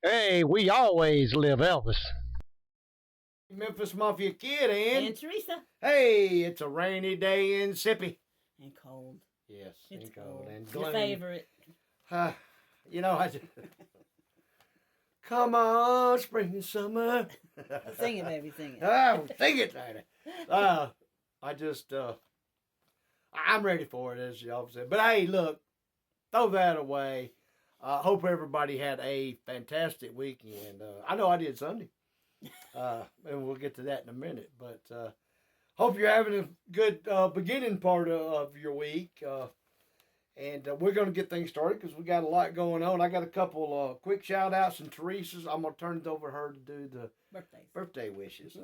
Hey, we always live Elvis. Memphis Mafia Kid and Teresa. hey, it's a rainy day in Sippy. And cold. Yes, It's and cold and Your gloom. favorite. Uh, I just come on, spring and summer. Sing it, baby, sing it. Sing it, Daddy. I just I'm ready for it, as y'all said. But hey, look, throw that away. Hope everybody had a fantastic weekend. I know I did Sunday. And we'll get to that in a minute. But hope you're having a good beginning part of your week. And we're going to get things started because we got a lot going on. I got a couple quick shout outs and Teresa's. I'm going to turn it over to her to do the birthday wishes.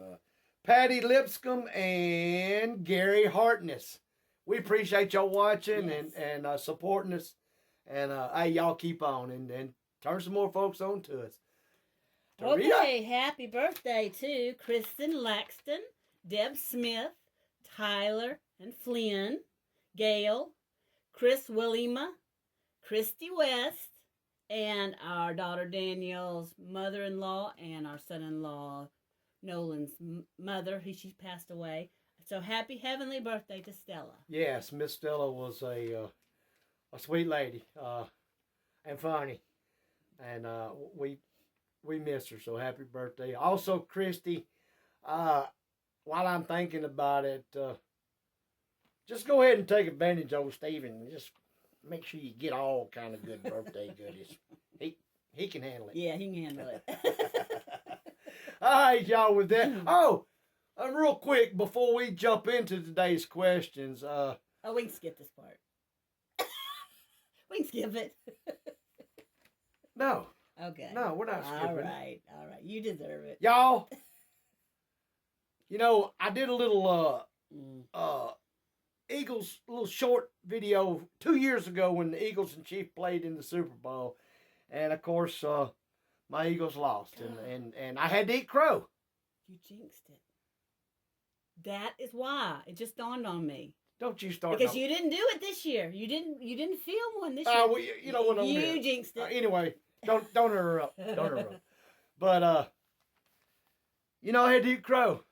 Patty Lipscomb and Gary Hartness. We appreciate y'all watching and supporting us. And hey, y'all keep on and turn some more folks on to us. Okay, happy birthday to Kristen Laxton, Deb Smith, Tyler and Flynn, Gail, Chris Willema, Christy West, and our daughter Danielle's mother-in-law and our son-in-law Nolan's mother, she passed away. So happy heavenly birthday to Stella. Yes, Miss Stella was a sweet lady and funny, and we miss her. So happy birthday! Also, Christy. While I'm thinking about it, just go ahead and take advantage of Steven and just make sure you get all kind of good birthday goodies. He can handle it. Yeah, he can handle it. All right, y'all. With that, real quick before we jump into today's questions. We can skip this part. We can skip it. No. Okay. No, we're not skipping. All right. You deserve it. Y'all, I did a little Eagles little short video 2 years ago when the Eagles and Chiefs played in the Super Bowl. And of course, my Eagles lost and I had to eat crow. You jinxed it. That is why. It just dawned on me. Don't you start because you didn't do it this year. You didn't film one this year. Well, you know what I'm You here. jinxed it. Anyway, don't interrupt. Don't interrupt. But I had to eat crow.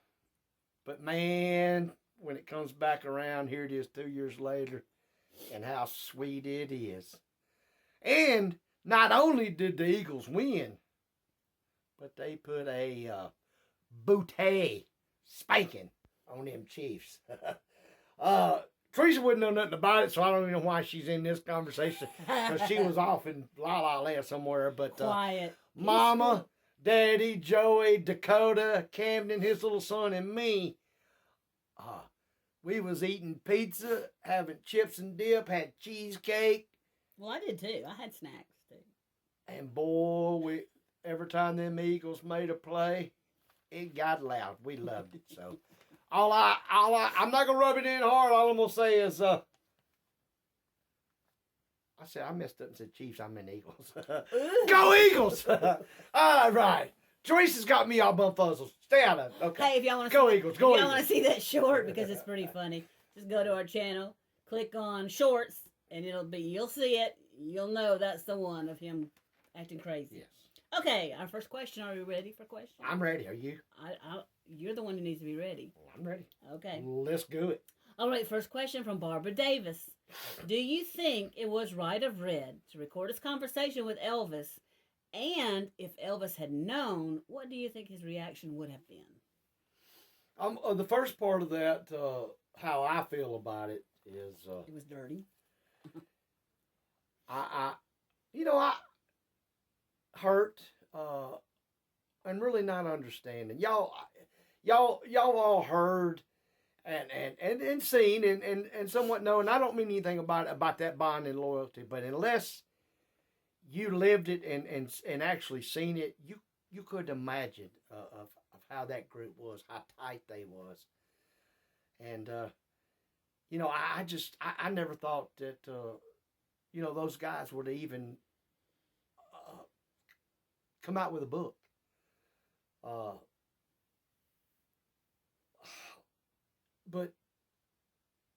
But man, when it comes back around, here it is 2 years later, and how sweet it is. And not only did the Eagles win, but they put a bootay spanking on them Chiefs. Teresa wouldn't know nothing about it, so I don't even know why she's in this conversation because she was off in La La Land somewhere. But quiet, Mama, Daddy, Joey, Dakota, Camden, his little son, and me, we was eating pizza, having chips and dip, had cheesecake. Well, I did too. I had snacks too. And boy, every time them Eagles made a play, it got loud. We loved it. So I'm not gonna rub it in hard. All I'm gonna say is, I messed up and said Chiefs. I meant Eagles. Go Eagles! All right. Teresa's got me all bumfuzzled. Stay out of it. Okay. Hey, if y'all want to go Eagles, go Eagles. If y'all want to see that short because it's pretty funny, just go to our channel, click on shorts, and you'll see it. You'll know that's the one of him acting crazy. Yes. Okay, our first question. Are we ready for questions? I'm ready. Are you? You're the one who needs to be ready. I'm ready. Okay. Let's do it. All right, first question from Barbara Davis. Do you think it was right of Red to record his conversation with Elvis? And if Elvis had known, what do you think his reaction would have been? The first part of that, how I feel about it is... it was dirty. I hurt and really not understanding. Y'all all heard and seen and somewhat know, and I don't mean anything about that bond and loyalty, but unless you lived it and actually seen it, you could imagine of how that group was, how tight they was. And I never thought that those guys would even come out with a book. But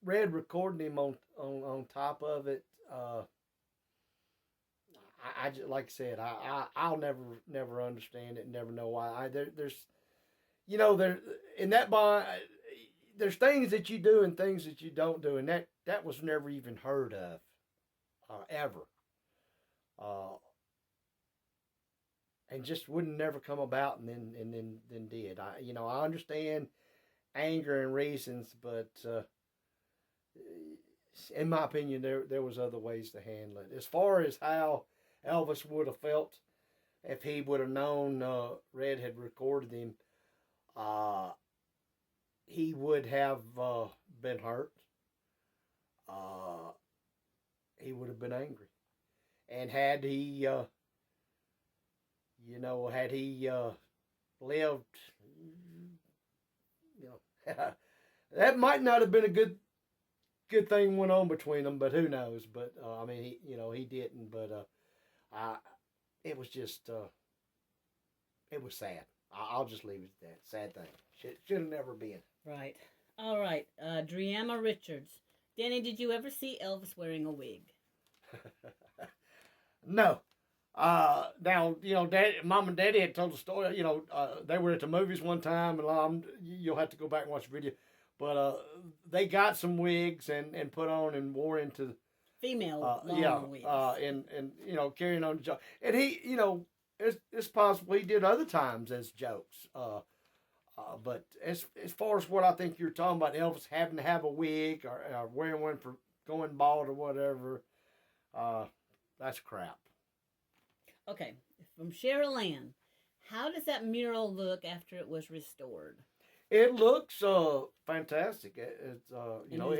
Red recording him on top of it, I just, like I said, I'll never understand it, never know why. There's, there in that bond, there's things that you do and things that you don't do, and that was never even heard of, ever, and just wouldn't never come about, and then did. I understand anger and reasons, but in my opinion, there was other ways to handle it. As far as how Elvis would have felt if he would have known Red had recorded him, he would have been hurt. He would have been angry, and had he, lived, that might not have been a good thing went on between them, but who knows? But I mean, he didn't. But it was just, it was sad. I'll just leave it at that. Sad thing. Should have never been. Right. All right. Driema Richards. Danny, did you ever see Elvis wearing a wig? No. Now, Mom and Daddy had told the story. They were at the movies one time, and you'll have to go back and watch the video. But they got some wigs and put on and wore into female long wigs. And carrying on the joke. And he, it's possible he did other times as jokes. But as far as what I think you're talking about, Elvis having to have a wig or wearing one for going bald or whatever, that's crap. Okay, from Cheryl Ann, how does that mural look after it was restored? It looks fantastic. It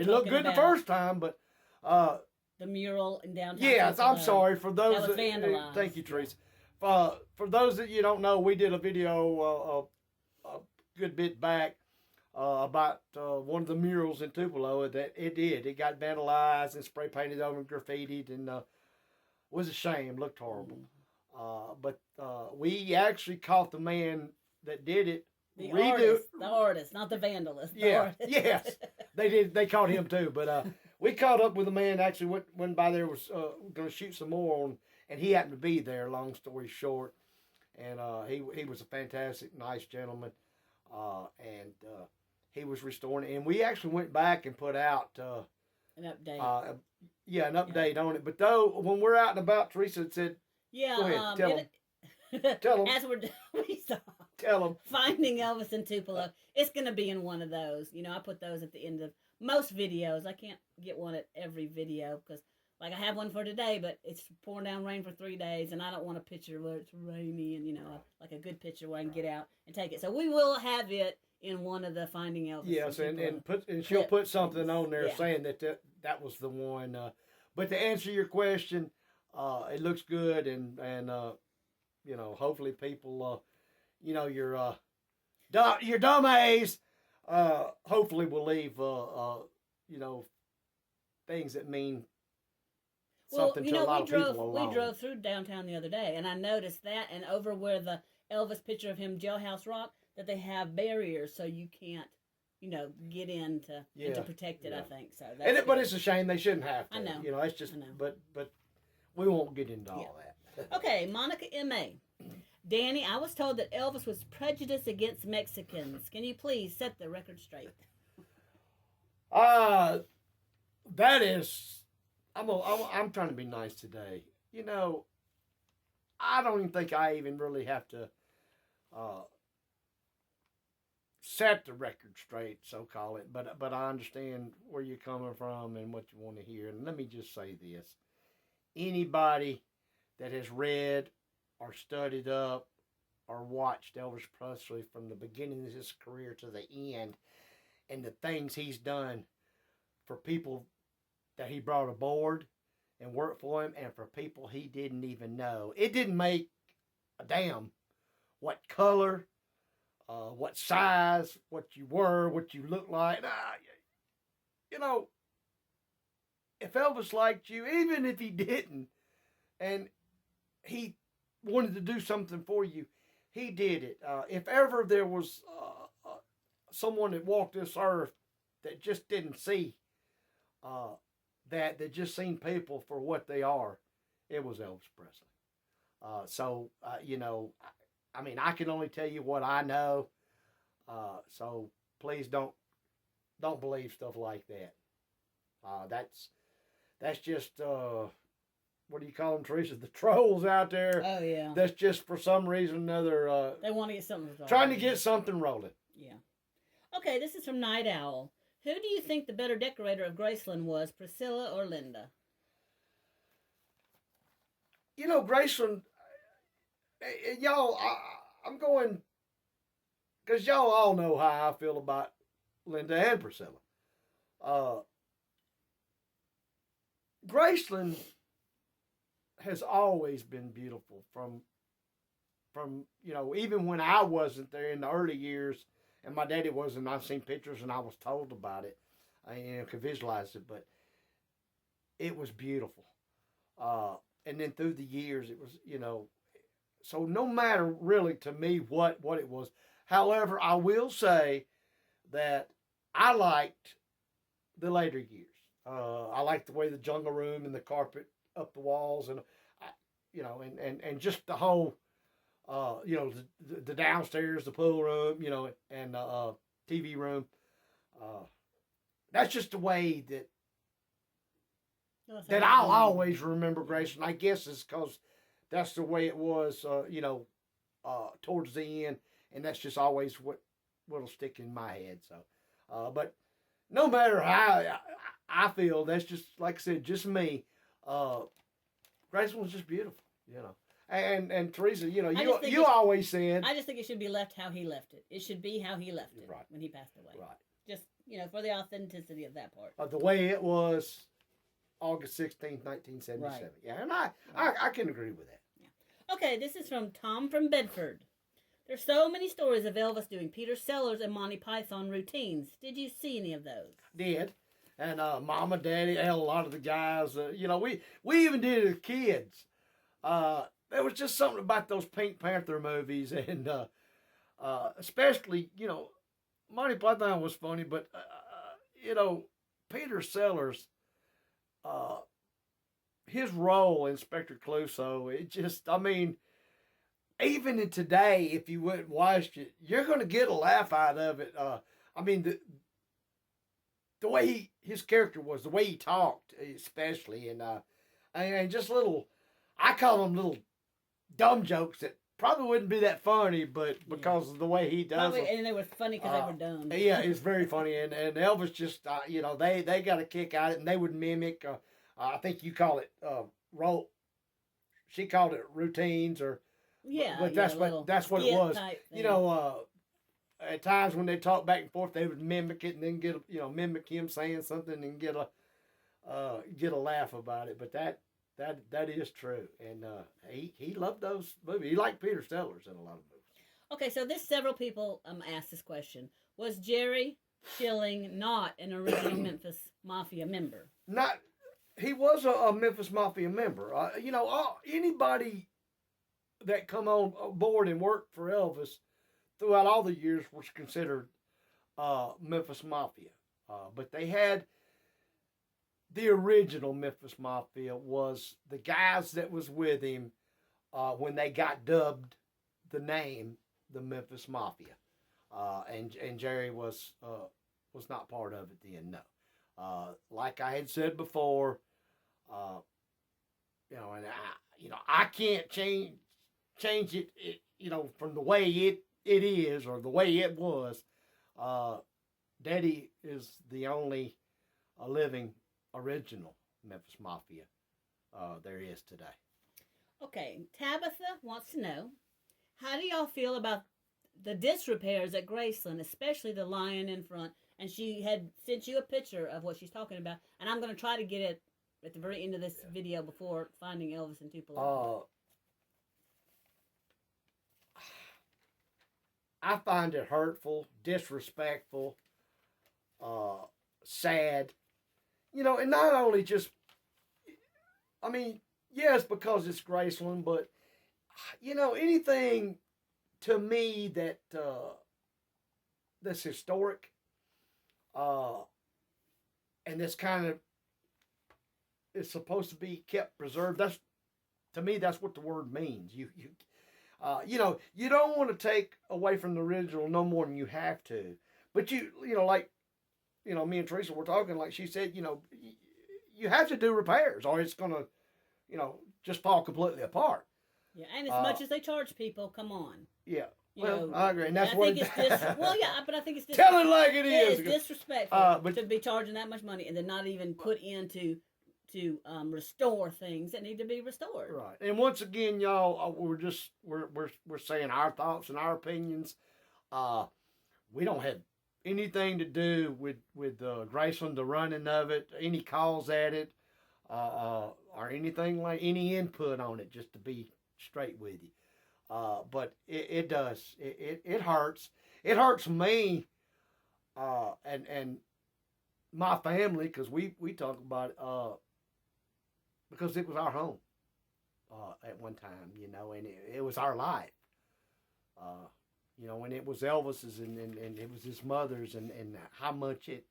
looked good the first time, but the mural in downtown. Yes, I'm sorry for those that was vandalized. Thank you, Teresa. For those that you don't know, we did a video a good bit back about one of the murals in Tupelo that it got vandalized and spray painted over and graffitied, and was a shame. Looked horrible. But we actually caught the man that did it. The artist, not the vandalist. Yes, they did. They caught him too. But we caught up with a man. Actually, went by there, was going to shoot some more on, and he happened to be there. Long story short, and he was a fantastic, nice gentleman, and he was restoring it. And we actually went back and put out an update. An update on it. But though when we're out and about, Teresa had said, "Yeah, go ahead, tell him." Tell them. As we stop. Tell them. Finding Elvis in Tupelo. It's going to be in one of those. I put those at the end of most videos. I can't get one at every video because, I have one for today, but it's pouring down rain for 3 days, and I don't want a picture where it's rainy and, like a good picture where I can get out and take it. So we will have it in one of the Finding Elvis. Yes, and she'll put something on there saying that was the one. But to answer your question, it looks good, and hopefully people, your dumb A's, hopefully will leave, things that mean something to a lot of people alone. We drove through downtown the other day, and I noticed that, and over where the Elvis picture of him, Jailhouse Rock, that they have barriers so you can't, get in to protect it. I think so. But it's a shame they shouldn't have to. I know. It's just. But we won't get into all that. Okay, Monica M.A. Danny, I was told that Elvis was prejudiced against Mexicans. Can you please set the record straight? That is, I'm trying to be nice today. I don't even think I even really have to set the record straight, so call it. But I understand where you're coming from and what you want to hear. And let me just say this: anybody that has read or studied up or watched Elvis Presley from the beginning of his career to the end, and the things he's done for people that he brought aboard and worked for him, and for people he didn't even know. It didn't make a damn what color, what size, what you were, what you looked like. If Elvis liked you, even if he didn't, and he wanted to do something for you, he did it. If ever there was someone that walked this earth that just didn't see that just seen people for what they are, it was Elvis Presley. You know, I mean, I can only tell you what I know. So please don't believe stuff like that. That's just what do you call them, Teresa? The trolls out there. Oh yeah. That's just for some reason or another. They want to get something rolling. Trying to get something rolling. Yeah. Okay, this is from Night Owl. Who do you think the better decorator of Graceland was, Priscilla or Linda? You know, Graceland, y'all, I'm going, because y'all all know how I feel about Linda and Priscilla. Graceland has always been beautiful from you know, even when I wasn't there in the early years and my daddy wasn't. I've seen pictures and I was told about it. I could visualize it, but it was beautiful. And then through the years, it was, you know, so no matter really to me what it was. However, I will say that I liked the later years. I liked the way the jungle room and the carpet up the walls, and you know, and just the whole, you know, the downstairs, the pool room, you know, and the TV room. That's just the way that I'll always remember Graceland. I guess it's because that's the way it was, you know, towards the end, and that's just always what'll stick in my head. So, but no matter how I feel, that's just, like I said, just me. Graceland was just beautiful, you know. And Teresa, you know, you always said. I just think it should be left how he left it. It should be how he left it when he passed away. Right. Just, you know, for the authenticity of that part. The way it was August 16th, 1977. Right. Yeah, and I can agree with that. Yeah. Okay, this is from Tom from Bedford. There's so many stories of Elvis doing Peter Sellers and Monty Python routines. Did you see any of those? Did. And Mama, Daddy, hell, a lot of the guys, you know, we even did it as kids. There was just something about those Pink Panther movies, and especially, you know, Monty Python was funny, but, you know, Peter Sellers, his role, Inspector Clouseau, it just, I mean, even in today, if you went and watched it, you're going to get a laugh out of it. I mean, the way his character was, the way he talked, especially, and just little, I call them little dumb jokes that probably wouldn't be that funny, but because of the way he does them. And they were funny because they were dumb. Yeah, it's very funny, and Elvis just, you know, they got a kick out of it, and they would mimic, I think you call it, role, she called it routines, or, yeah, but that's what it was. You know, at times when they talk back and forth, they would mimic it and then mimic him saying something and get a laugh about it. But that is true, and he loved those movies. He liked Peter Sellers in a lot of movies. Okay, so several people asked this question: was Jerry Schilling not an original Memphis Mafia member? Not. He was a Memphis Mafia member. You know, anybody that come on board and worked for Elvis throughout all the years was considered Memphis Mafia. But they had the original Memphis Mafia was the guys that was with him when they got dubbed the name the Memphis Mafia. And Jerry was not part of it then, no. Like I had said before, you know, and I can't change it, you know, from the way it is or the way it was. Daddy is the only living original Memphis Mafia there is today. Okay, Tabitha wants to know, how do y'all feel about the disrepairs at Graceland, especially the lion in front? And she had sent you a picture of what she's talking about, and I'm going to try to get it at the very end of this video before finding Elvis in Tupelo. I find it hurtful, disrespectful, sad. You know, and not only just, I mean, yes, because it's Graceland, but, you know, anything to me that's historic, and that's kind of, it's supposed to be kept preserved. to me, that's what the word means. You know, you don't want to take away from the original no more than you have to. But you know, like, you know, me and Teresa were talking, like she said, you know, you have to do repairs or it's going to, you know, just fall completely apart. Yeah, and as much as they charge people, come on. Yeah. You well, know, I agree. And that's I what think it's well, yeah, but I think it's tell it like it yeah, is. it's disrespectful but, to be charging that much money and then not even put into to restore things that need to be restored. Right. And once again, y'all, we're saying our thoughts and our opinions. We don't have anything to do with Graceland, the running of it, any calls at it, or anything like any input on it. Just to be straight with you, but it does. It hurts. It hurts me, and my family because we talk about it. Because it was our home at one time, you know, and it was our life. You know, and it was Elvis's and it was his mother's and how much it,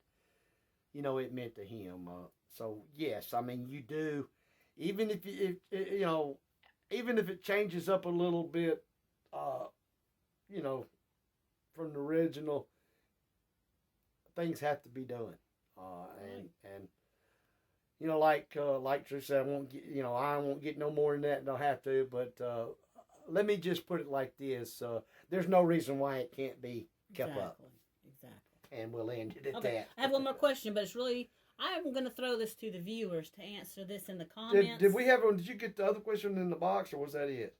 you know, it meant to him. So, yes, I mean, you do, even if you know, even if it changes up a little bit, you know, from the original, things have to be done. And you know, like Trish said, I won't get no more than that than I'll have to. But let me just put it like this: there's no reason why it can't be kept up. Exactly. And we'll end it at that. I have one more question, but it's really I'm going to throw this to the viewers to answer this in the comments. Did we have? Did you get the other question in the box, or was that it?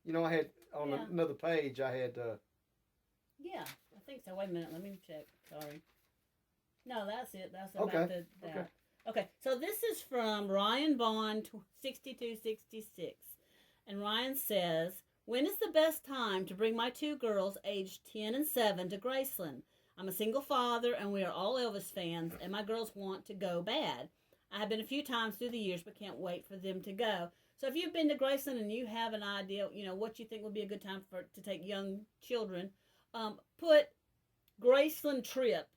You know, I had on another page. I had. Yeah, I think so. Wait a minute. Let me check. Sorry. No, that's it. That's about that. Okay. Okay, so this is from Ryan Bond, 6266. And Ryan says, when is the best time to bring my two girls aged 10 and 7 to Graceland? I'm a single father, and we are all Elvis fans, and my girls want to go bad. I have been a few times through the years, but can't wait for them to go. So if you've been to Graceland and you have an idea, you know, what you think would be a good time to take young children, put Graceland trip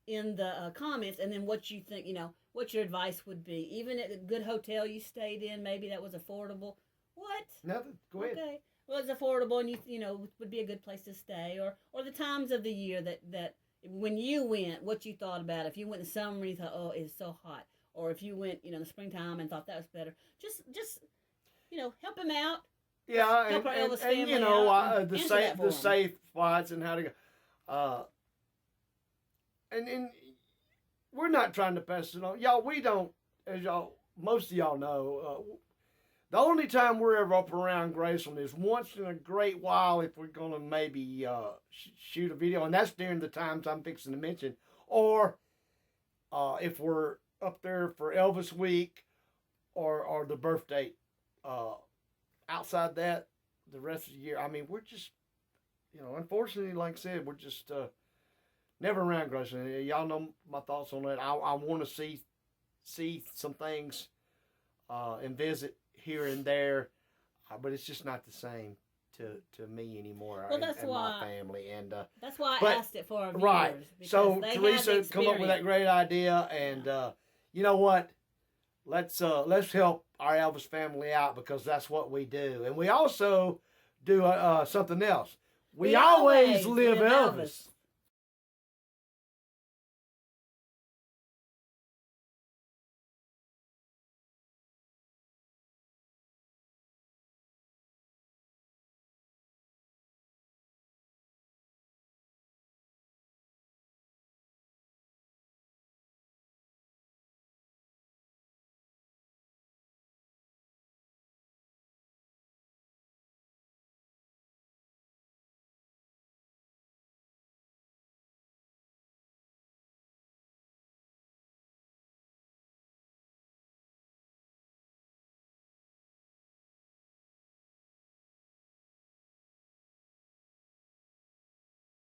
in the comments, and then what you think, you know, what your advice would be. Even at a good hotel you stayed in, maybe that was affordable. What? Nothing. Go ahead. Okay. Well, it's affordable, and you know would be a good place to stay, or the times of the year that when you went, what you thought about it. If you went in summer and you thought, oh, it's so hot, or if you went, you know, in the springtime and thought that was better, just you know, help him out. Yeah, help our Elvis family and you know out the safe spots and how to go. And we're not trying to pass it on. Y'all, we don't, as y'all, most of y'all know, the only time we're ever up around Graceland is once in a great while if we're going to maybe shoot a video, and that's during the times I'm fixing to mention, or if we're up there for Elvis Week or the birthday. Outside that, the rest of the year, I mean, we're just, you know, unfortunately, like I said, we're just never around Graceland. Y'all know my thoughts on that. I want to see some things and visit here and there, but it's just not the same to me anymore. Well, that's why my family and that's why I asked it for our viewers. Right. So Teresa come up with that great idea, and you know what? Let's help our Elvis family out because that's what we do, and we also do something else. We always live Elvis.